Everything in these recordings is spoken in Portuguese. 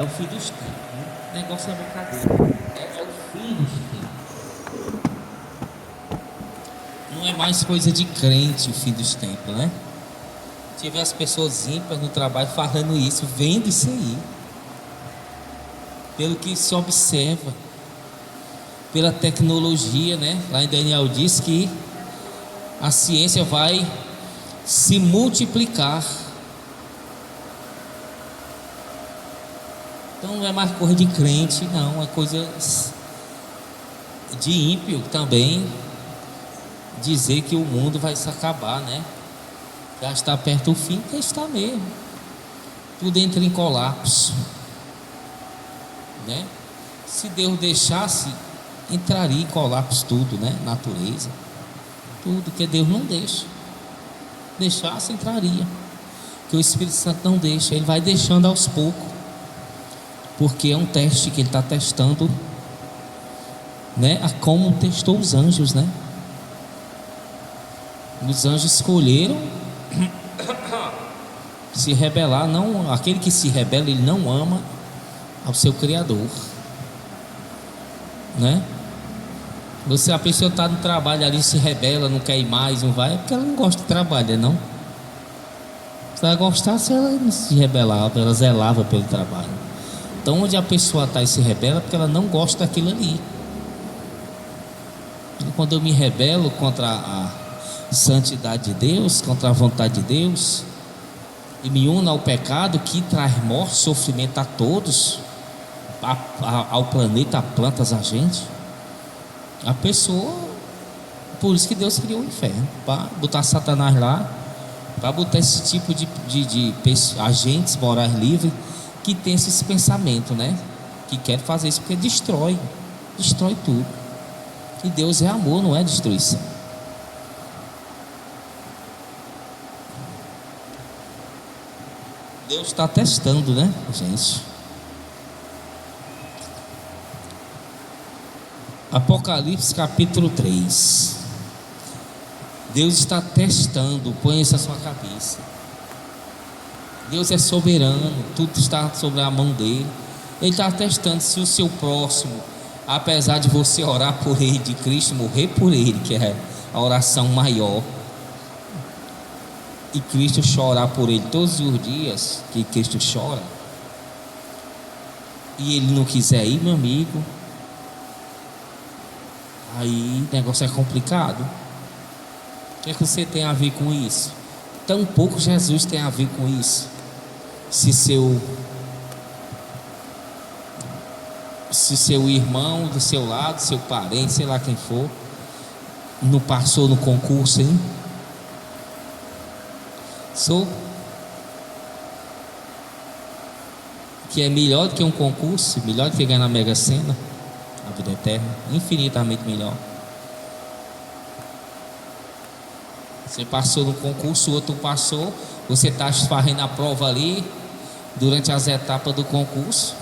É o fim dos tempos, né? O negócio é brincadeira. É o fim dos tempos. Não é mais coisa de crente o fim dos tempos, né? Tive as pessoas ímpares no trabalho falando isso, vendo isso aí. Pelo que se observa, pela tecnologia, né? Lá em Daniel diz que a ciência vai se multiplicar. Então não é mais coisa de crente, não, é coisa de ímpio também dizer que o mundo vai se acabar, né? Já está perto do fim, que está mesmo. Tudo entra em colapso, né? Se Deus deixasse, entraria em colapso tudo, né? Natureza, tudo que Deus não deixa. Deixasse, entraria. Que o Espírito Santo não deixa, ele vai deixando aos poucos. Porque é um teste que ele está testando, né? Como testou os anjos, né? Os anjos escolheram se rebelar. Não, aquele que se rebela, ele não ama ao seu Criador, né? A pessoa está no trabalho ali, se rebela, não quer ir mais, não vai, é porque ela não gosta de trabalho, não. Se ela gostasse, ela não se rebelava, ela zelava pelo trabalho. Então, onde a pessoa está e se rebela, é porque ela não gosta daquilo ali. E quando eu me rebelo contra a santidade de Deus, contra a vontade de Deus, e me uno ao pecado que traz morte, sofrimento a todos, ao planeta, a plantas, a gente, a pessoa, por isso que Deus criou o inferno, para botar Satanás lá, para botar esse tipo de agentes morais livres que tem esses pensamentos, né? Que quer fazer isso porque destrói tudo. E Deus é amor, não é destruição. Deus está testando, né, gente? Apocalipse capítulo 3. Deus está testando, põe isso na sua cabeça. Deus é soberano, tudo está sobre a mão dele. Ele está testando se o seu próximo, apesar de você orar por ele, de Cristo morrer por ele, que é a oração maior, e Cristo chorar por ele todos os dias, que Cristo chora, e ele não quiser ir, meu amigo, aí o negócio é complicado. O que é que você tem a ver com isso? Tão pouco Jesus tem a ver com isso. Se seu irmão do seu lado, seu parente, sei lá quem for, não passou no concurso, hein? Que é melhor do que um concurso, melhor do que ganhar na Mega Sena, a vida eterna, infinitamente melhor. Você passou no concurso, o outro passou, você está fazendo a prova ali, durante as etapas do concurso,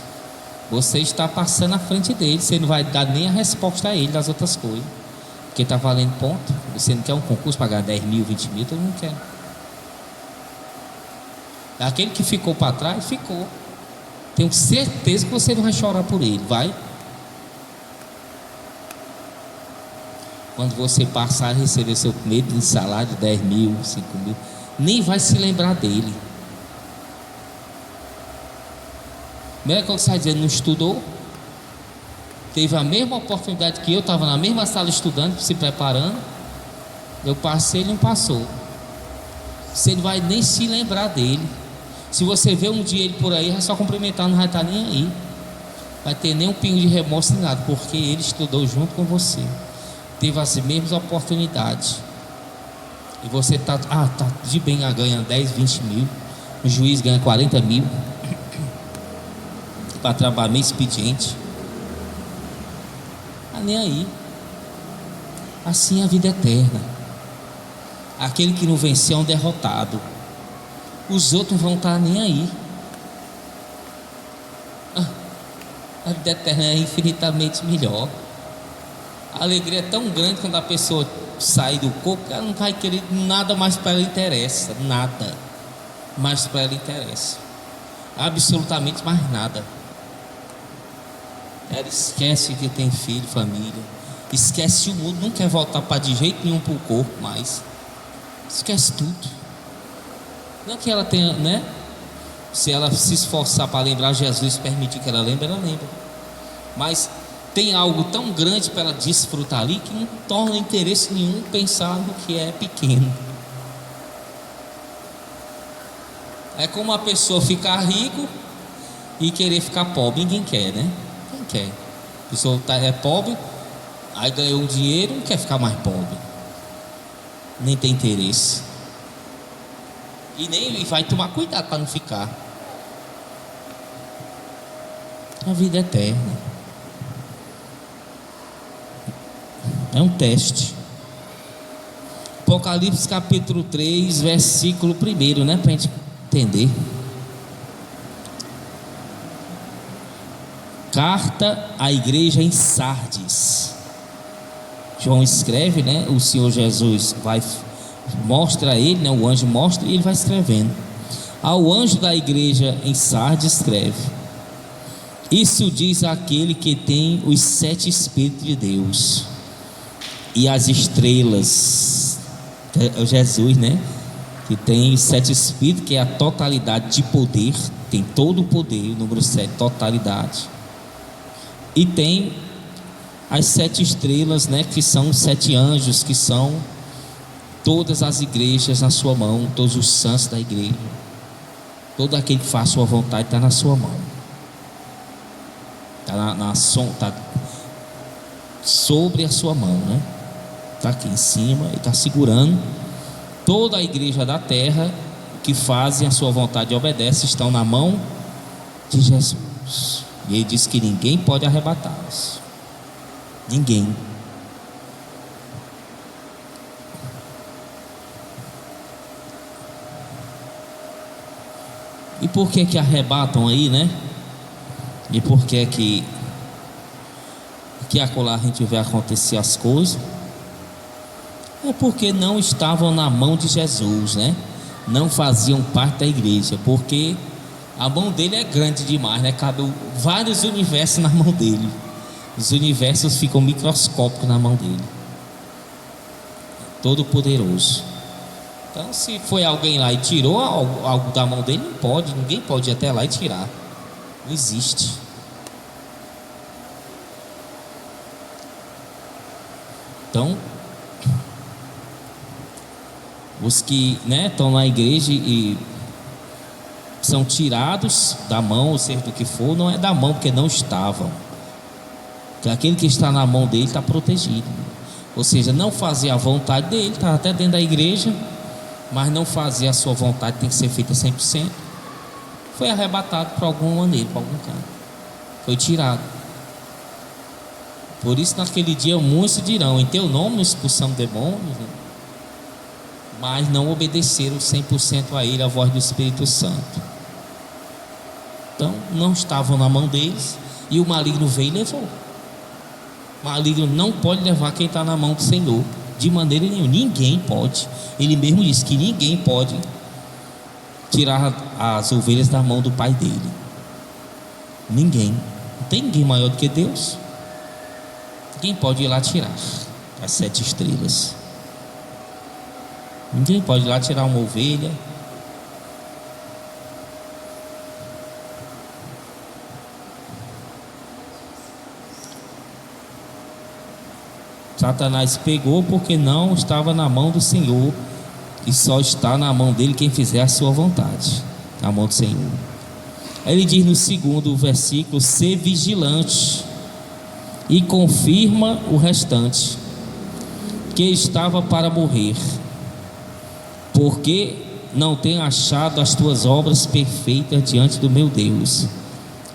você está passando à frente dele, você não vai dar nem a resposta a ele das outras coisas, porque está valendo ponto. Você não quer um concurso para ganhar 10 mil, 20 mil, todo mundo quer. Aquele que ficou para trás, ficou. Tenho certeza que você não vai chorar por ele, vai? Quando você passar a receber seu primeiro salário de 10 mil, 5 mil, nem vai se lembrar dele. Mesmo quando você está dizendo, não estudou, teve a mesma oportunidade que eu, estava na mesma sala estudando, se preparando, eu passei, ele não passou. Você não vai nem se lembrar dele. Se você vê um dia ele por aí, é só cumprimentar, não vai estar nem aí, vai ter nem um pingo de remorso nem nada, porque ele estudou junto com você, teve as mesmas oportunidades, e você está de bem a ganhar 10, 20 mil, o juiz ganha 40 mil para trabalhar meio expediente, nem aí. Assim é a vida eterna. Aquele que não venceu é um derrotado. Os outros vão estar nem aí. A vida eterna é infinitamente melhor. A alegria é tão grande quando a pessoa sai do corpo, ela não vai querer nada mais para ela interessa. Nada mais para ela interessa. Absolutamente mais nada. Ela esquece que tem filho, família, esquece o mundo, não quer voltar para de jeito nenhum para o corpo mais, esquece tudo. Não que ela tenha, né? Se ela se esforçar para lembrar Jesus, permitir que ela lembra. Mas tem algo tão grande para ela desfrutar ali que não torna interesse nenhum pensar no que é pequeno. É como uma pessoa ficar rico e querer ficar pobre. Ninguém quer, né? Quem quer? A pessoa é pobre, aí ganhou um dinheiro, não quer ficar mais pobre, nem tem interesse. E vai tomar cuidado para não ficar. A vida é eterna. É um teste. Apocalipse capítulo 3, versículo 1, né? Para a gente entender. Carta à igreja em Sardes. João escreve, né? O Senhor Jesus mostra a ele, né? O anjo mostra e ele vai escrevendo. Ao anjo da igreja em Sardes escreve: isso diz aquele que tem os 7 Espíritos de Deus e as estrelas. É Jesus, né? Que tem os 7 Espíritos, que é a totalidade de poder, tem todo o poder, o número 7, totalidade. E tem as 7 estrelas, né? Que são os 7 anjos, que são todas as igrejas na sua mão, todos os santos da igreja. Todo aquele que faz sua vontade está na sua mão. Está sobre a sua mão, né? Está aqui em cima e está segurando. Toda a igreja da terra que fazem a sua vontade e obedecem estão na mão de Jesus. E ele diz que ninguém pode arrebatá-los. Ninguém. E por que arrebatam aí, né? E por que acolá a gente vê acontecer as coisas? É porque não estavam na mão de Jesus, né? Não faziam parte da igreja, porque a mão dele é grande demais, né? Cabe vários universos na mão dele. Os universos ficam microscópicos na mão dele. Todo poderoso. Então, se foi alguém lá e tirou algo da mão dele, não pode, ninguém pode ir até lá e tirar. Não existe. Então, os que, né, estão na igreja e são tirados da mão, ou seja, do que for, não é da mão porque não estavam. Porque aquele que está na mão dele está protegido. Ou seja, não fazer a vontade dele, está até dentro da igreja, mas não fazer a sua vontade tem que ser feita 100%. Foi arrebatado por alguma maneira, por algum canto. Foi tirado. Por isso naquele dia muitos dirão: em teu nome expulsamos demônios, né? Mas não obedeceram 100% a ele, a voz do Espírito Santo. Então não estavam na mão deles, e o maligno veio e levou. O maligno não pode levar quem está na mão do Senhor, de maneira nenhuma. Ninguém pode. Ele mesmo disse que ninguém pode tirar as ovelhas da mão do Pai dele. Ninguém. Não tem ninguém maior do que Deus. Ninguém pode ir lá tirar as 7 estrelas. Ninguém pode ir lá tirar uma ovelha. Satanás pegou porque não estava na mão do Senhor, e só está na mão dele quem fizer a sua vontade, na mão do Senhor. Aí ele diz no segundo versículo: ser vigilante, e confirma o restante, que estava para morrer, porque não tenho achado as tuas obras perfeitas diante do meu Deus.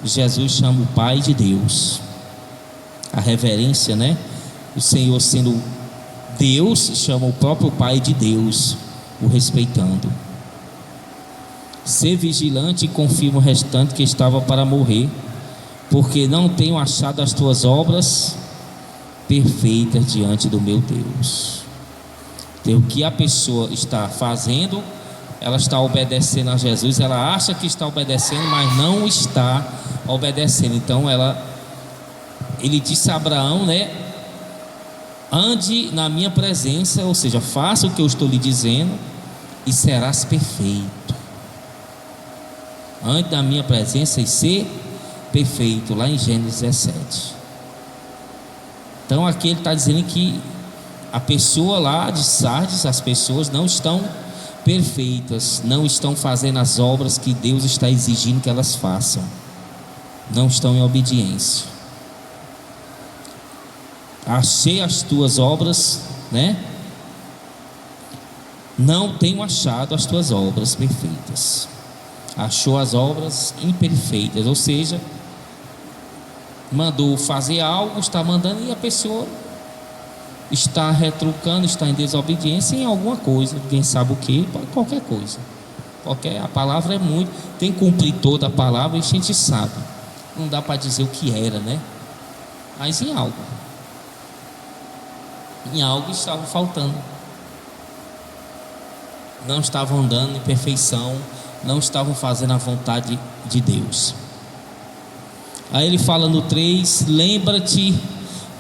Jesus chama o Pai de Deus. A reverência, né? O Senhor, sendo Deus, chama o próprio Pai de Deus, o respeitando. Ser vigilante e confirma o restante, que estava para morrer, porque não tenho achado as tuas obras perfeitas diante do meu Deus. Então, o que a pessoa está fazendo, ela está obedecendo a Jesus, ela acha que está obedecendo, mas não está obedecendo. Então ela Ele disse a Abraão, né? Ande na minha presença, ou seja, faça o que eu estou lhe dizendo e serás perfeito. Ande na minha presença e ser perfeito, lá em Gênesis 17. Então aqui ele está dizendo que a pessoa lá de Sardes, as pessoas não estão perfeitas, não estão fazendo as obras que Deus está exigindo que elas façam, não estão em obediência. Achei as tuas obras, né? Não tenho achado as tuas obras perfeitas. Achou as obras imperfeitas, ou seja, mandou fazer algo, está mandando, e a pessoa está retrucando, está em desobediência em alguma coisa, ninguém sabe o que, qualquer coisa. A palavra é muito, tem que cumprir toda a palavra, e a gente sabe. Não dá para dizer o que era, né? Mas em algo estava faltando. Não estavam andando em perfeição, não estavam fazendo a vontade de Deus. Aí ele fala no 3: lembra-te,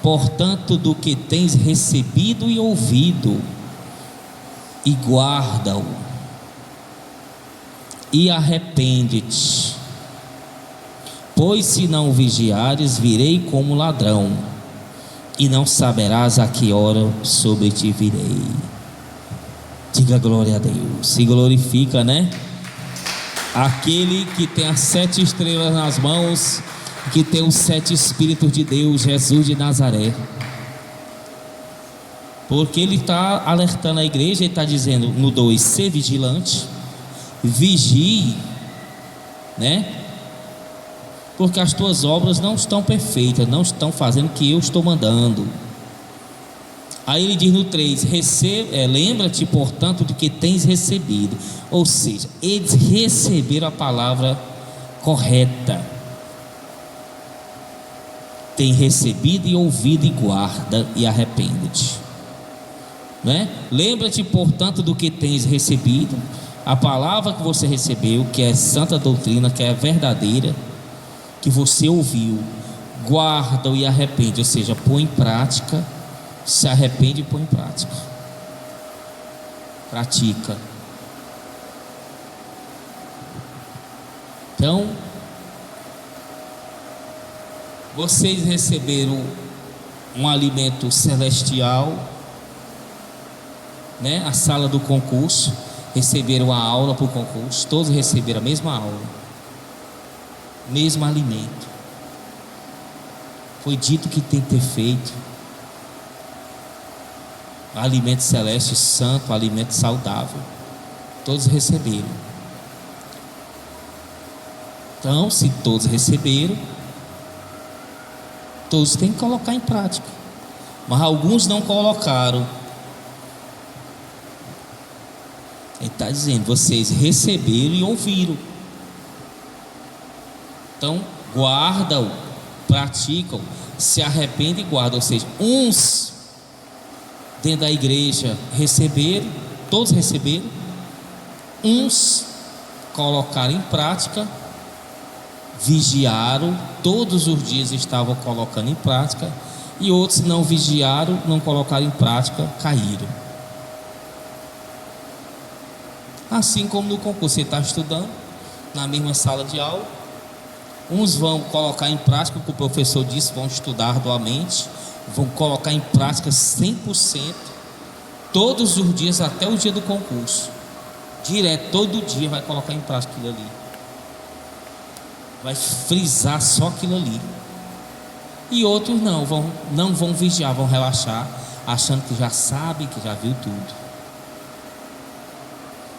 portanto, do que tens recebido e ouvido, e guarda-o, e arrepende-te, pois se não vigiares, virei como ladrão, e não saberás a que hora sobre ti virei. Diga glória a Deus. Se glorifica, né? Aquele que tem as 7 estrelas nas mãos, que tem os 7 Espíritos de Deus, Jesus de Nazaré. Porque ele está alertando a igreja, ele está dizendo no 2: ser vigilante, vigie, né? Porque as tuas obras não estão perfeitas, não estão fazendo o que eu estou mandando. Aí ele diz no 3: lembra-te, portanto, do que tens recebido. Ou seja, eles receberam a palavra correta. Tem recebido e ouvido, e guarda, e arrepende-te, né? Lembra-te, portanto, do que tens recebido, a palavra que você recebeu, que é santa doutrina, que é verdadeira, que você ouviu, guarda e arrepende, ou seja, põe em prática, se arrepende e põe em prática, pratica. Então, vocês receberam um alimento celestial, né? A sala do concurso, receberam a aula para o concurso, todos receberam a mesma aula, mesmo alimento. Foi dito que tem que ter feito alimento celeste, santo, alimento saudável. Todos receberam. Então, se todos receberam, todos têm que colocar em prática. Mas alguns não colocaram. Ele está dizendo: vocês receberam e ouviram. Então, guardam, praticam, se arrependem e guardam. Ou seja, uns dentro da igreja receberam, todos receberam. Uns colocaram em prática, vigiaram, todos os dias estavam colocando em prática. E outros não vigiaram, não colocaram em prática, caíram. Assim como no concurso, você está estudando na mesma sala de aula. Uns vão colocar em prática o que o professor disse, vão estudar arduamente, vão colocar em prática 100%, todos os dias até o dia do concurso. Direto, todo dia vai colocar em prática aquilo ali. Vai frisar só aquilo ali. E outros não vão vigiar, vão relaxar, achando que já sabe, que já viu tudo.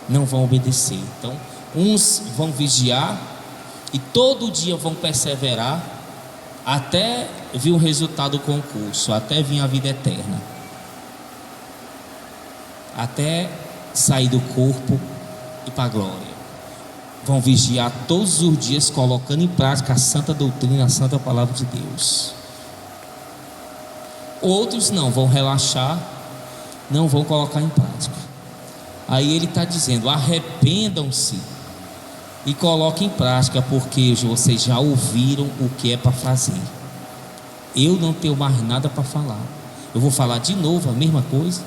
Não vão obedecer. Então, uns vão vigiar e todo dia vão perseverar até vir o resultado do concurso, até vir a vida eterna, até sair do corpo e para a glória. Vão vigiar todos os dias, colocando em prática a santa doutrina, a santa palavra de Deus. Outros não vão relaxar, não vão colocar em prática. Aí ele está dizendo: arrependam-se e coloquem em prática, porque vocês já ouviram o que é para fazer. eu não tenho mais nada para falar. Eu vou falar de novo a mesma coisa.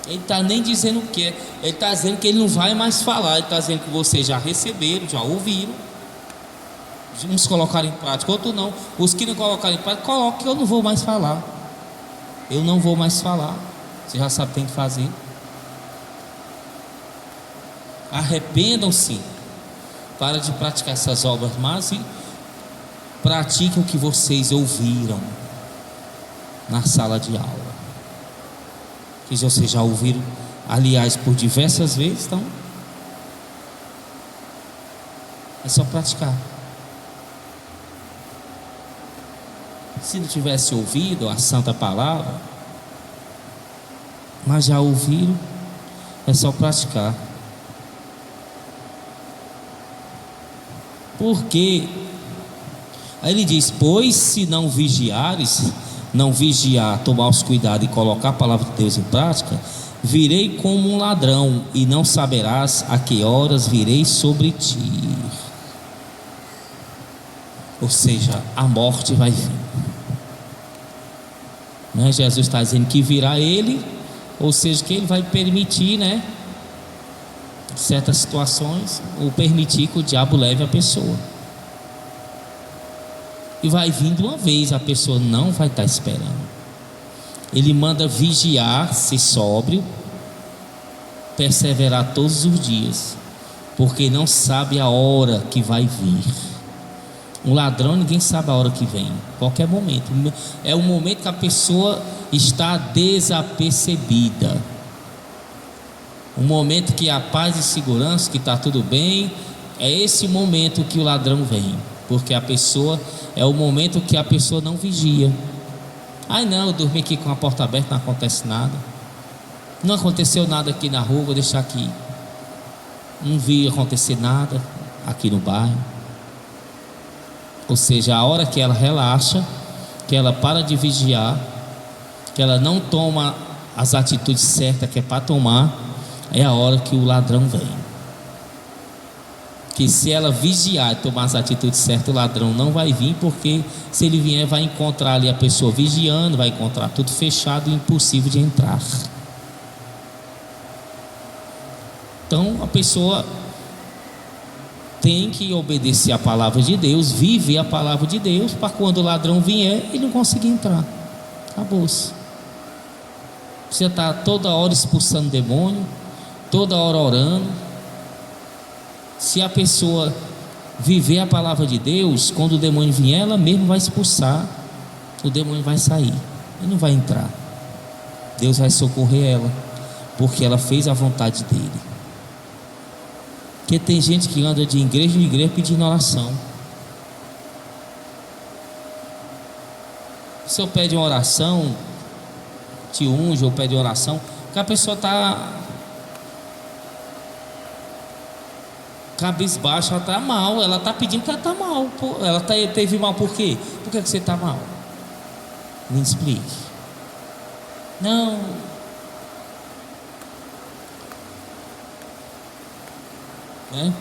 Ele está nem dizendo o que é. Ele está dizendo que ele não vai mais falar. Ele está dizendo que vocês já receberam, já ouviram. Uns colocaram em prática, outros não. Os que não colocaram em prática, coloquem, eu não vou mais falar. Eu não vou mais falar. Você já sabe o que tem que fazer. Arrependam-se. Para de praticar essas obras más e pratiquem o que vocês ouviram na sala de aula. Que vocês já ouviram, aliás, por diversas vezes. Então é só praticar. Se não tivesse ouvido a santa palavra, mas já ouviram, é só praticar. Porque aí ele diz: pois se não vigiares, não vigiar, tomar os cuidados e colocar a palavra de Deus em prática, virei como um ladrão, e não saberás a que horas virei sobre ti. Ou seja, a morte vai vir, né? Jesus está dizendo que virá ele, ou seja, que ele vai permitir, né, certas situações, ou permitir que o diabo leve a pessoa. E vai vir de uma vez, a pessoa não vai estar esperando. Ele manda vigiar, ser sóbrio, perseverar todos os dias, porque não sabe a hora que vai vir. Um ladrão, ninguém sabe a hora que vem, qualquer momento. É o momento que a pessoa está desapercebida. Um momento que a paz e segurança, que está tudo bem, é esse momento que o ladrão vem. Porque a pessoa, é o momento que a pessoa não vigia. Ai não, eu dormi aqui com a porta aberta, não acontece nada. Não aconteceu nada aqui na rua, vou deixar aqui. Não vi acontecer nada aqui no bairro. Ou seja, a hora que ela relaxa, que ela para de vigiar, que ela não toma as atitudes certas que é para tomar, é a hora que o ladrão vem. Que se ela vigiar e tomar as atitudes certas, o ladrão não vai vir, porque se ele vier, vai encontrar ali a pessoa vigiando, vai encontrar tudo fechado e impossível de entrar. Então a pessoa tem que obedecer a palavra de Deus, viver a palavra de Deus, para quando o ladrão vier, ele não conseguir entrar. Acabou-se. Você está toda hora expulsando demônio, toda hora orando. Se a pessoa viver a palavra de Deus, quando o demônio vier, ela mesmo vai expulsar, o demônio vai sair, ele não vai entrar. Deus vai socorrer ela, porque ela fez a vontade dele. Porque tem gente que anda de igreja em igreja pedindo oração. Se eu pede uma oração, te unge ou pede oração, que a pessoa está cabisbaixa, ela está mal, ela está pedindo que ela está mal. Ela teve mal por quê? Por que você está mal? Me explique. Não. Né?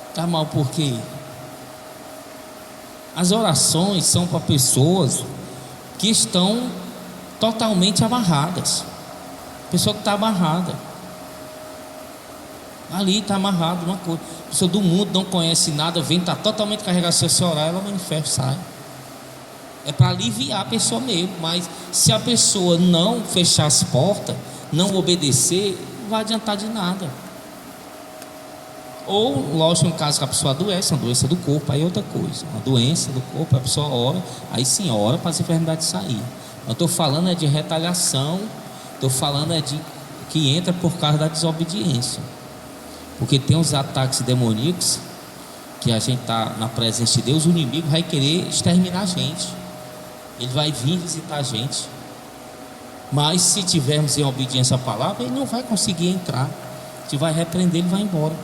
Está mal por quê? As orações são para pessoas que estão totalmente amarradas. Pessoa que está amarrada. Ali está amarrado uma coisa. A pessoa do mundo não conhece nada, vem, está totalmente carregada. Se você orar, ela manifesta, sai. É para aliviar a pessoa mesmo. Mas se a pessoa não fechar as portas, não obedecer, não vai adiantar de nada. Ou, lógico, no caso que a pessoa adoece, uma doença do corpo, aí é outra coisa. Uma doença do corpo, a pessoa ora, aí sim ora para as enfermidades sair. Eu estou falando é de retaliação, estou falando é de que entra por causa da desobediência. Porque tem os ataques demoníacos que a gente está na presença de Deus, o inimigo vai querer exterminar a gente. Ele vai vir visitar a gente. Mas se tivermos em obediência à palavra, ele não vai conseguir entrar. A gente vai repreender, ele vai embora.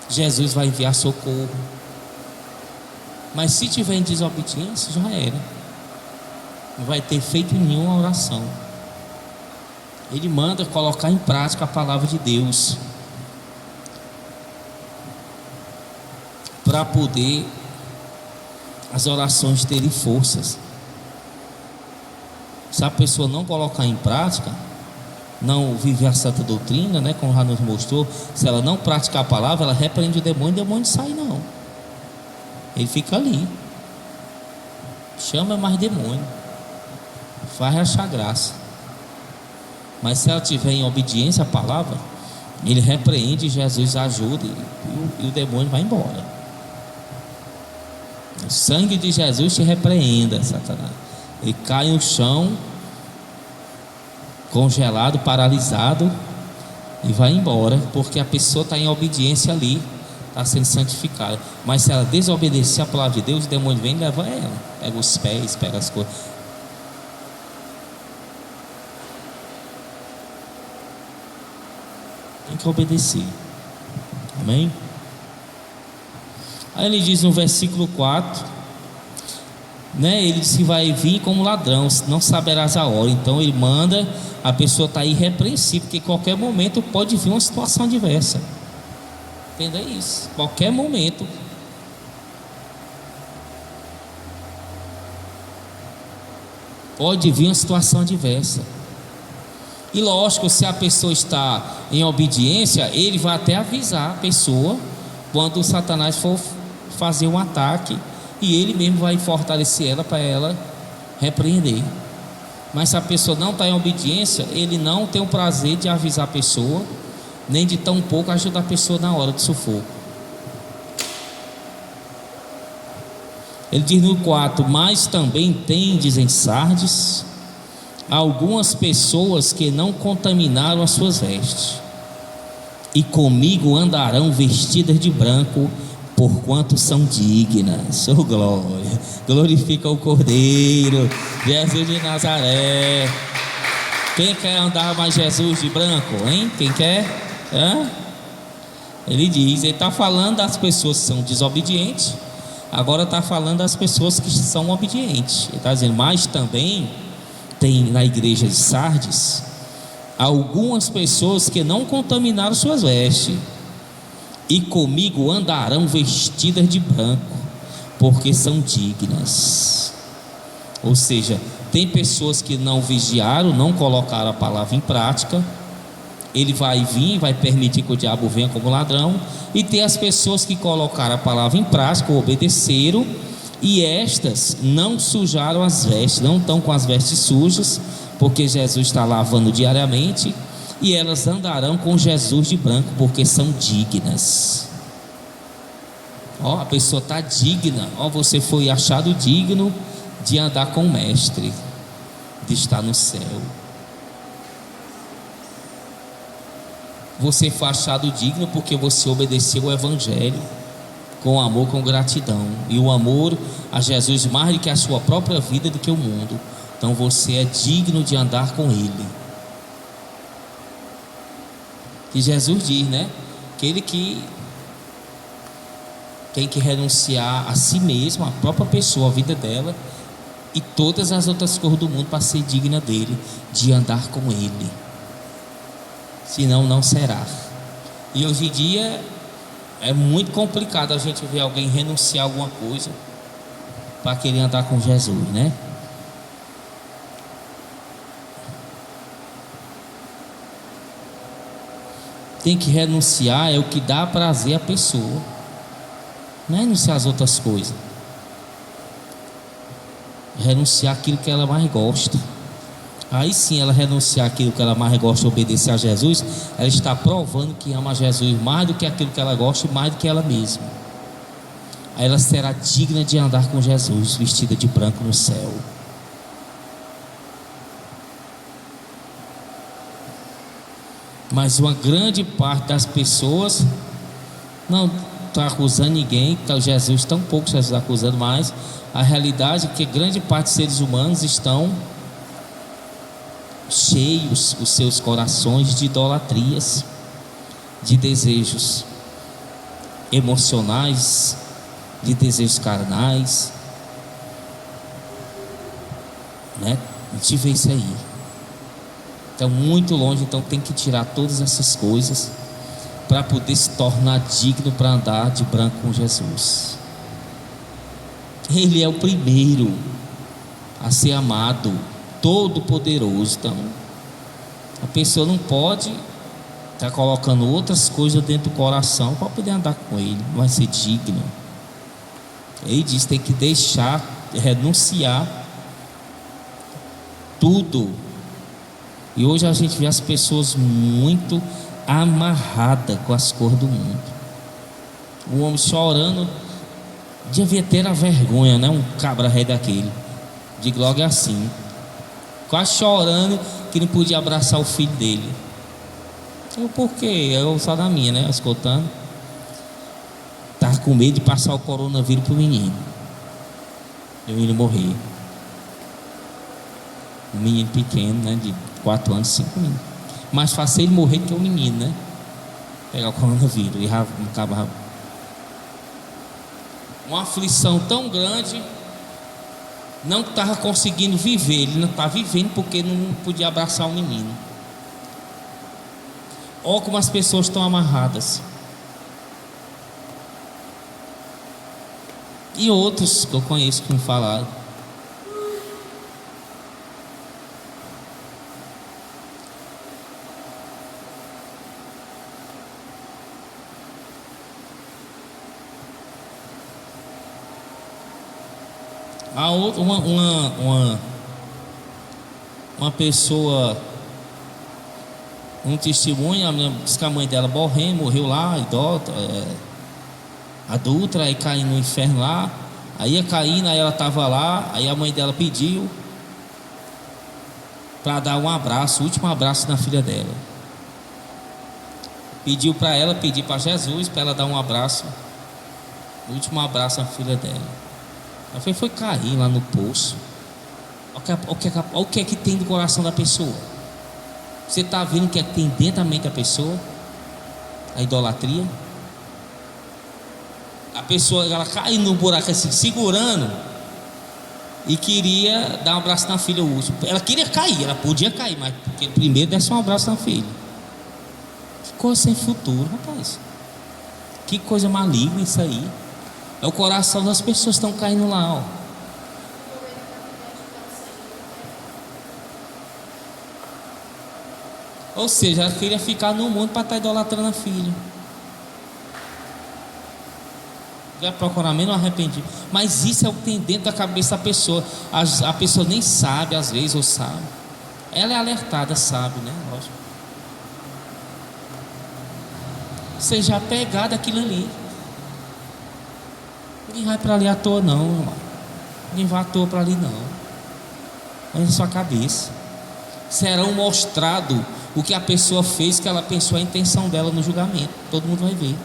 Jesus vai enviar socorro. Mas se tiver em desobediência, já era. Não vai ter feito nenhuma oração. Ele manda colocar em prática a palavra de Deus. para poder as orações terem forças. Se a pessoa não colocar em prática, não viver a santa doutrina, né, como já nos mostrou, se ela não praticar a palavra, ela repreende o demônio não sai não. Ele fica ali. Chama mais demônio. Faz achar graça. Mas se ela tiver em obediência à palavra, ele repreende, Jesus ajuda e o demônio vai embora. O sangue de Jesus te repreenda, Satanás. Ele cai no chão, congelado, paralisado, e vai embora, porque a pessoa está em obediência ali, está sendo santificada. Mas se ela desobedecer a palavra de Deus, o demônio vem e leva ela, pega os pés, pega as coisas. Tem que obedecer. Amém? Aí ele diz no versículo 4, né, ele disse que vai vir como ladrão, não saberás a hora. Então ele manda a pessoa estar irrepreensível, porque qualquer momento pode vir uma situação adversa. Entenda isso, qualquer momento. Pode vir uma situação adversa. E lógico, se a pessoa está em obediência, ele vai até avisar a pessoa quando o Satanás for fazer um ataque, e ele mesmo vai fortalecer ela para ela repreender. Mas se a pessoa não está em obediência, ele não tem o prazer de avisar a pessoa, nem de tão pouco ajudar a pessoa na hora do sufoco. Ele diz no 4: mas também tendes em Sardes algumas pessoas que não contaminaram as suas vestes, e comigo andarão vestidas de branco, porquanto são dignas. Oh glória, glorifica o Cordeiro, Jesus de Nazaré. Quem quer andar mais Jesus de branco, hein? Quem quer? Ele diz, ele está falando das pessoas que são desobedientes, agora está falando das pessoas que são obedientes. Ele está dizendo, mas também tem na igreja de Sardes algumas pessoas que não contaminaram suas vestes, e comigo andarão vestidas de branco, porque são dignas. Ou seja, tem pessoas que não vigiaram, não colocaram a palavra em prática. Ele vai vir, vai permitir que o diabo venha como ladrão. E tem as pessoas que colocaram a palavra em prática, obedeceram, e estas não sujaram as vestes, não estão com as vestes sujas, porque Jesus está lavando diariamente. E elas andarão com Jesus de branco, porque são dignas. A pessoa está digna. Você foi achado digno de andar com o Mestre, de estar no céu. Você foi achado digno porque você obedeceu o Evangelho com amor, com gratidão. E o amor a Jesus mais do que a sua própria vida, do que o mundo. Então você é digno de andar com Ele. Que Jesus diz, né? Aquele que tem que renunciar a si mesmo, a própria pessoa, a vida dela e todas as outras coisas do mundo, para ser digna dele, de andar com Ele. Senão não será. E hoje em dia é muito complicado a gente ver alguém renunciar a alguma coisa para querer andar com Jesus, né? Tem que renunciar, é o que dá prazer à pessoa, não é renunciar às outras coisas. Renunciar aquilo que ela mais gosta. Aí sim, ela renunciar aquilo que ela mais gosta, obedecer a Jesus, ela está provando que ama Jesus mais do que aquilo que ela gosta e mais do que ela mesma. Aí ela será digna de andar com Jesus, vestida de branco no céu. Mas uma grande parte das pessoas não está acusando ninguém, Jesus tão pouco Jesus está acusando, mas a realidade é que grande parte dos seres humanos estão cheios os seus corações de idolatrias, de desejos emocionais, de desejos carnais, né? A gente vê isso aí. Então muito longe, então tem que tirar todas essas coisas para poder se tornar digno para andar de branco com Jesus. Ele é o primeiro a ser amado, todo poderoso. Então a pessoa não pode estar colocando outras coisas dentro do coração para poder andar com Ele, não vai ser digno. Ele diz que tem que deixar, renunciar tudo. E hoje a gente vê as pessoas muito amarradas com as cores do mundo. O homem chorando, devia ter a vergonha, né? Um cabra rei daquele, de logo assim, quase chorando que não podia abraçar o filho dele. Eu, por quê? Eu só da minha, né? Escutando. Estava com medo de passar o coronavírus para o menino. E o menino morrer. Um menino pequeno, né? De 4 anos, 5 anos. Mais fácil ele morrer que o menino, né? Pegar o coronavírus e acabar. Uma aflição tão grande, não estava conseguindo viver. Ele não estava vivendo porque não podia abraçar o menino. Olha como as pessoas estão amarradas. E outros que eu conheço que me falaram. A outra, uma pessoa, um testemunho, disse que a mãe dela morreu lá, idosa, adulta, aí caiu no inferno lá. Aí ia caindo, aí ela estava lá, aí a mãe dela pediu para dar um abraço, o último abraço na filha dela. Pediu para ela, pedir para Jesus, para ela dar um abraço, o último abraço na filha dela. Ela foi cair lá no poço. Olha o que é que tem no coração da pessoa. Você está vendo o que é que tem dentro da mente da pessoa? A idolatria. A pessoa, ela cai no buraco assim, segurando, e queria dar um abraço na filha, o último. Ela queria cair, ela podia cair, mas porque primeiro desse um abraço na filha. Que coisa sem futuro, rapaz. Que coisa maligna isso aí. É o coração das pessoas que estão caindo lá, ó. Ou seja, ela queria ficar no mundo para estar idolatrando a filha. Já procurar menos arrependido. Mas isso é o que tem dentro da cabeça da pessoa. A pessoa nem sabe, às vezes, ou sabe. Ela é alertada, sabe, né? Lógico. Seja apegada àquilo ali. Ninguém vai para ali à toa, não, irmão. Ninguém vai à toa para ali, não. Mas na sua cabeça serão mostrado o que a pessoa fez, que ela pensou, a intenção dela no julgamento. Todo mundo vai ver.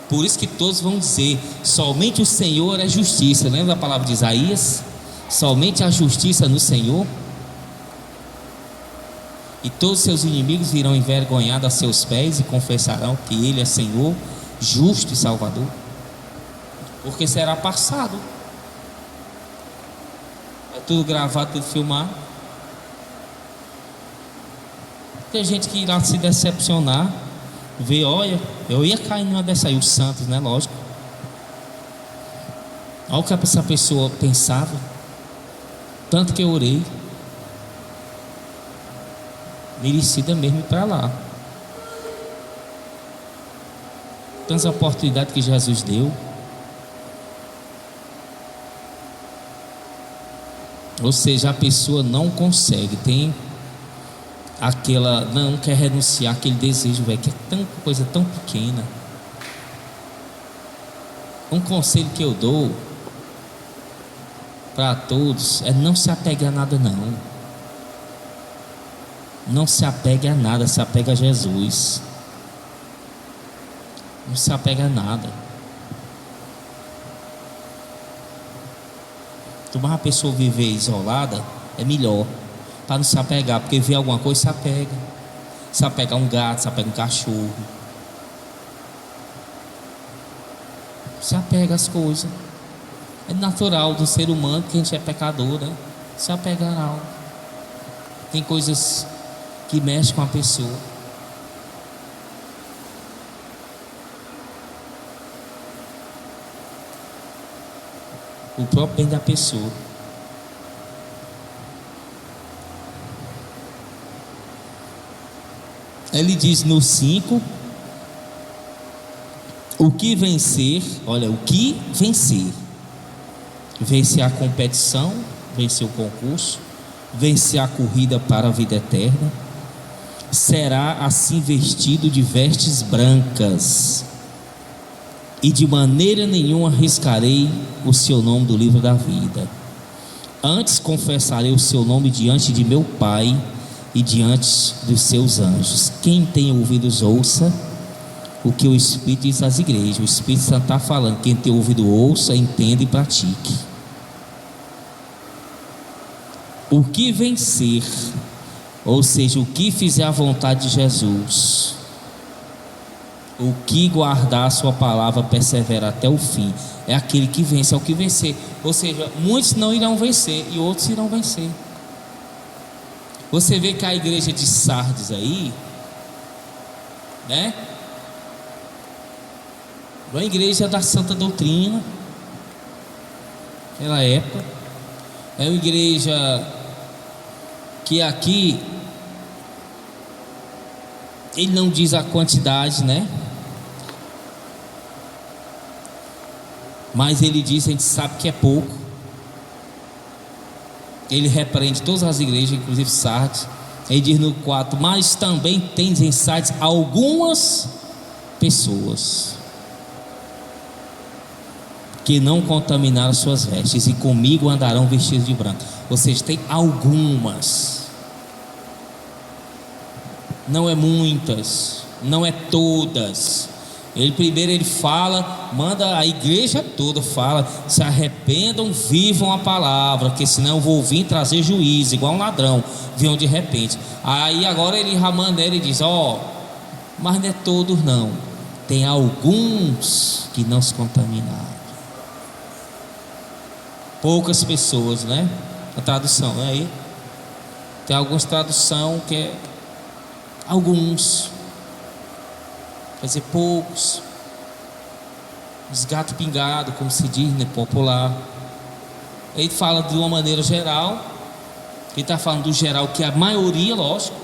Por isso que todos vão dizer: somente o Senhor é justiça. Lembra da palavra de Isaías? Somente a justiça no Senhor. E todos seus inimigos virão envergonhados a seus pés e confessarão que Ele é Senhor, justo e Salvador. Porque será passado. É tudo gravado, tudo filmado. Tem gente que irá se decepcionar. Ver, olha, eu ia cair numa dessa aí, os santos, né? Lógico. Olha o que essa pessoa pensava. Tanto que eu orei. Merecida mesmo ir para lá. Tantas oportunidades que Jesus deu. Ou seja, a pessoa não consegue, tem aquela, não quer renunciar aquele desejo, velho, que é tão coisa tão pequena. Um conselho que eu dou para todos é: não se apegue a nada, não. Não se apegue a nada, se apegue a Jesus. Não se apegue a nada. Tomar uma pessoa viver isolada é melhor, para não se apegar, porque vê alguma coisa, se apega. Se apega a um gato, se apega a um cachorro. Se apega às coisas. É natural do ser humano, que a gente é pecador, né? Se apegar a algo. Tem coisas que mexem com a pessoa. o próprio bem da pessoa. Ele diz no 5: o que vencer, olha, o que vencer, vencer a competição, vencer o concurso, vencer a corrida para a vida eterna, será assim vestido de vestes brancas, e de maneira nenhuma arriscarei o seu nome do livro da vida. Antes confessarei o seu nome diante de meu Pai e diante dos seus anjos. Quem tem ouvidos, ouça o que o Espírito diz às igrejas. O Espírito Santo está falando. Quem tem ouvido, ouça, entenda e pratique. O que vencer, ou seja, o que fizer a vontade de Jesus, o que guardar a sua palavra, persevera até o fim, é aquele que vence, é o que vencer. Ou seja, muitos não irão vencer e outros irão vencer. Você vê que a igreja de Sardes aí, né, uma igreja da santa doutrina, naquela época, é uma igreja que aqui ele não diz a quantidade, né? Mas ele diz, a gente sabe que é pouco. Ele repreende todas as igrejas, inclusive Sardes. Ele diz no 4: mas também tens em Sardes algumas pessoas que não contaminaram suas vestes, e comigo andarão vestidos de branco. Ou seja, tem algumas, não é muitas, não é todas. Ele fala, manda a igreja toda, fala: se arrependam, vivam a palavra, que senão eu vou vir trazer juízo, igual um ladrão, viam de repente. Aí agora ele e diz: mas não é todos não, tem alguns que não se contaminaram. Poucas pessoas, né? A tradução, né? Aí tem algumas tradução que é alguns, quer dizer, poucos, esgato pingado, como se diz, né, popular. Ele fala de uma maneira geral. Ele está falando do geral, que a maioria, lógico,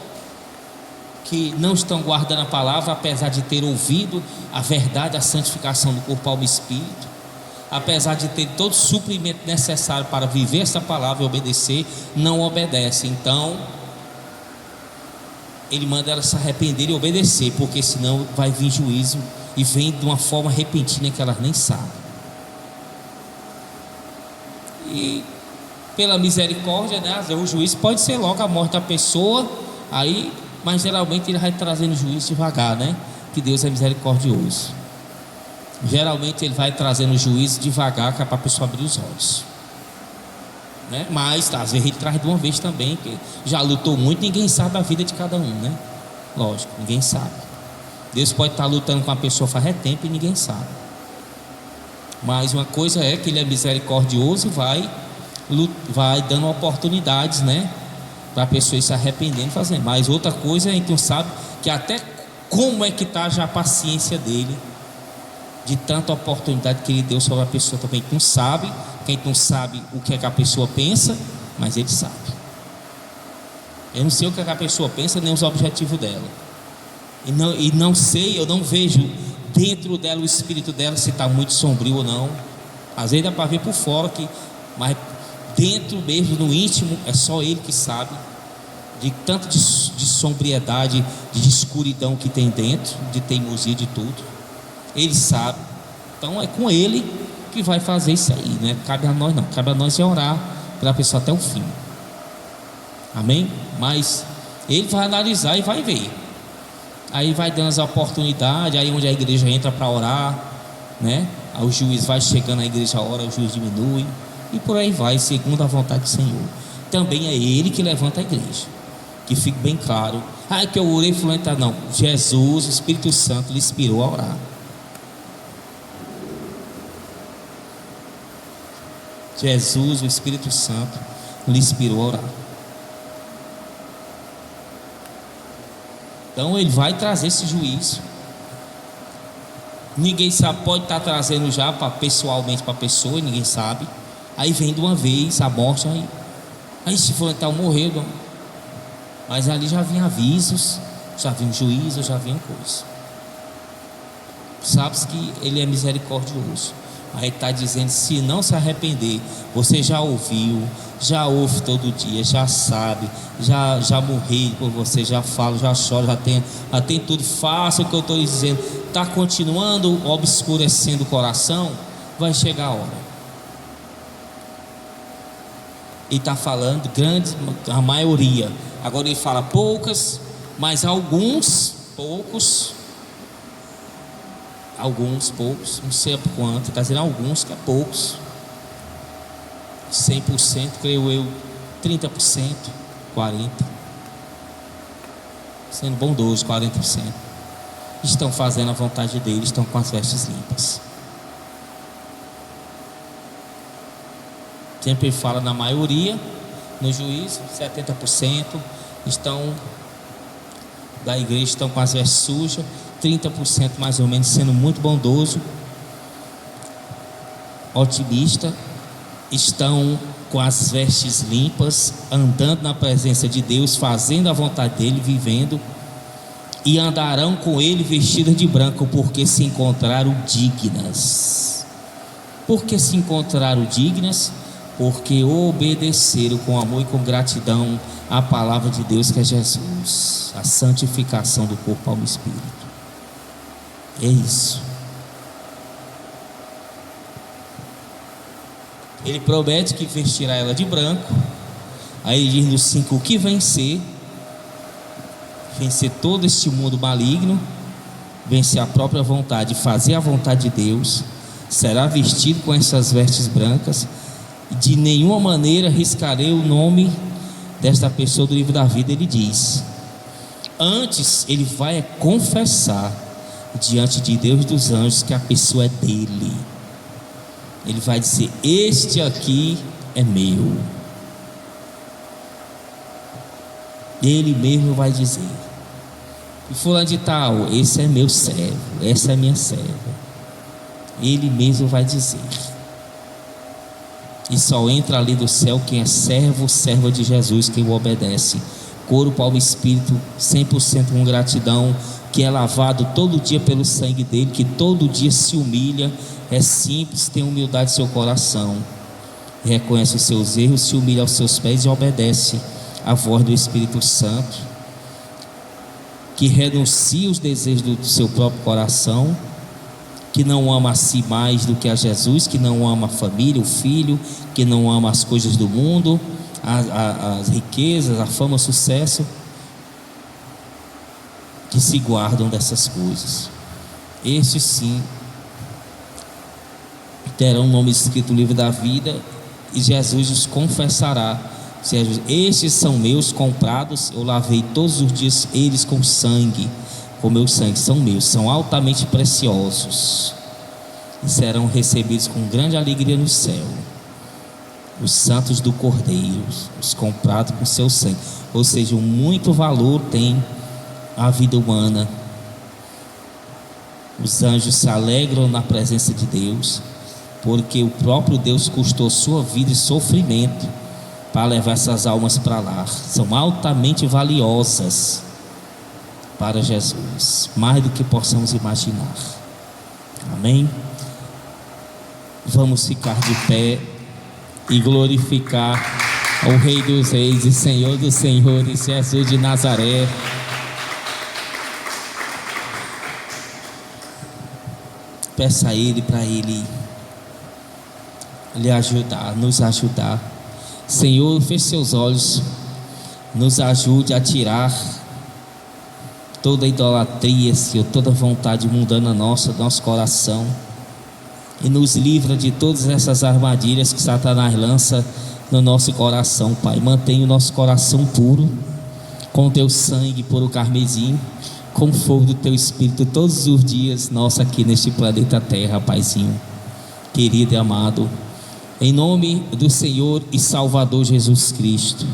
que não estão guardando a palavra, apesar de ter ouvido a verdade, a santificação do corpo, alma e espírito, apesar de ter todo o suprimento necessário para viver essa palavra e obedecer, não obedece. Então ele manda elas se arrepender e obedecer, porque senão vai vir juízo, e vem de uma forma repentina que elas nem sabem. E pela misericórdia, né, o juízo pode ser logo a morte da pessoa, aí, mas geralmente ele vai trazendo juízo devagar, né? Que Deus é misericordioso. Geralmente ele vai trazendo juízo devagar, que é para a pessoa abrir os olhos, né? Mas às vezes ele traz de uma vez também, que já lutou muito. Ninguém sabe a vida de cada um, né? Lógico, ninguém sabe. Deus pode estar lutando com a pessoa faz tempo e ninguém sabe. Mas uma coisa é que ele é misericordioso e vai dando oportunidades, né, para a pessoa ir se arrependendo e fazendo. Mas outra coisa, a gente não sabe que até como é que está já a paciência dele, de tanta oportunidade que ele deu sobre a pessoa também. A gente não sabe. Quem não sabe o que é que a pessoa pensa, mas ele sabe. Eu não sei o que é que a pessoa pensa, nem os objetivos dela. E não sei, eu não vejo dentro dela o espírito dela, se está muito sombrio ou não. Às vezes dá para ver por fora, mas dentro mesmo, no íntimo, é só ele que sabe. De tanto de sombriedade, de escuridão que tem dentro, de teimosia, de tudo. Ele sabe. Então é com ele que vai fazer isso aí, né? Cabe a nós não, cabe a nós é orar pela pessoa até o fim. Amém? Mas ele vai analisar e vai ver. Aí vai dando as oportunidades, aí onde a igreja entra para orar, né? Aí o juiz vai chegando, a igreja ora, o juiz diminui, e por aí vai, segundo a vontade do Senhor. Também é ele que levanta a igreja. Que fique bem claro. Ah, é que eu orei fulano, tá? Não, Jesus, o Espírito Santo lhe inspirou a orar. Jesus, o Espírito Santo, lhe inspirou a orar. Então ele vai trazer esse juízo. Ninguém sabe, pode estar trazendo já pessoalmente para a pessoa, ninguém sabe. Aí vem de uma vez a morte, aí se for então morreu, não. Mas ali já vinha avisos, já vinha juízo, já vinha coisa. Sabes que ele é misericordioso. Aí está dizendo: se não se arrepender, você já ouviu, já ouve todo dia, já sabe, já morri por você, já falo, já choro, já tem tudo. Faça o que eu estou dizendo. Está continuando obscurecendo o coração, vai chegar a hora. Ele está falando grande, a maioria. Agora ele fala poucas, mas poucos, não sei por quanto, está dizendo alguns, que é poucos. 100%, creio eu, 30%, 40%, sendo bondoso, 40%, estão fazendo a vontade dele, estão com as vestes limpas. Sempre fala na maioria, no juízo, 70% estão da igreja, estão com as vestes sujas, 30% mais ou menos sendo muito bondoso, otimista, estão com as vestes limpas, andando na presença de Deus, fazendo a vontade dele, vivendo, e andarão com ele vestidas de branco, porque se encontraram dignas. Porque se encontraram dignas? Porque obedeceram com amor e com gratidão a palavra de Deus, que é Jesus, a santificação do corpo, alma e espírito. É isso. Ele promete que vestirá ela de branco. Aí ele diz no 5: o que vencer todo este mundo maligno, vencer a própria vontade, fazer a vontade de Deus, será vestido com essas vestes brancas. De nenhuma maneira riscarei o nome desta pessoa do livro da vida, ele diz. Antes ele vai confessar diante de Deus e dos anjos que a pessoa é dele. Ele vai dizer: este aqui é meu. Ele mesmo vai dizer: e fulano de tal, esse é meu servo, essa é minha serva. Ele mesmo vai dizer. E só entra ali do céu quem é servo, serva de Jesus, quem o obedece. Corpo, alma e espírito, 100% com gratidão, que é lavado todo dia pelo sangue dele, que todo dia se humilha, é simples, tem humildade em seu coração, reconhece os seus erros, se humilha aos seus pés e obedece à voz do Espírito Santo, que renuncia os desejos do seu próprio coração, que não ama a si mais do que a Jesus, que não ama a família, o filho, que não ama as coisas do mundo, as riquezas, a fama, o sucesso, que se guardam dessas coisas. Estes sim terão o nome escrito no livro da vida, e Jesus os confessará: estes são meus, comprados, eu lavei todos os dias eles com sangue, com meu sangue, são meus, são altamente preciosos, e serão recebidos com grande alegria no céu. Os santos do Cordeiro, os comprados com seu sangue. Ou seja, muito valor tem a vida humana. Os anjos se alegram na presença de Deus, porque o próprio Deus custou sua vida e sofrimento para levar essas almas para lá. São altamente valiosas para Jesus, mais do que possamos imaginar. Amém? Vamos ficar de pé e glorificar o Rei dos Reis e Senhor dos Senhores, Jesus de Nazaré. Peça a Ele para Ele lhe ajudar, nos ajudar. Senhor, feche seus olhos, nos ajude a tirar toda idolatria, Senhor, toda vontade mundana nossa, do nosso coração, e nos livra de todas essas armadilhas que Satanás lança no nosso coração, Pai. Mantenha o nosso coração puro, com teu sangue puro carmesim, com o fogo do teu Espírito todos os dias, nossa, aqui neste planeta Terra, Paizinho querido e amado, em nome do Senhor e Salvador Jesus Cristo.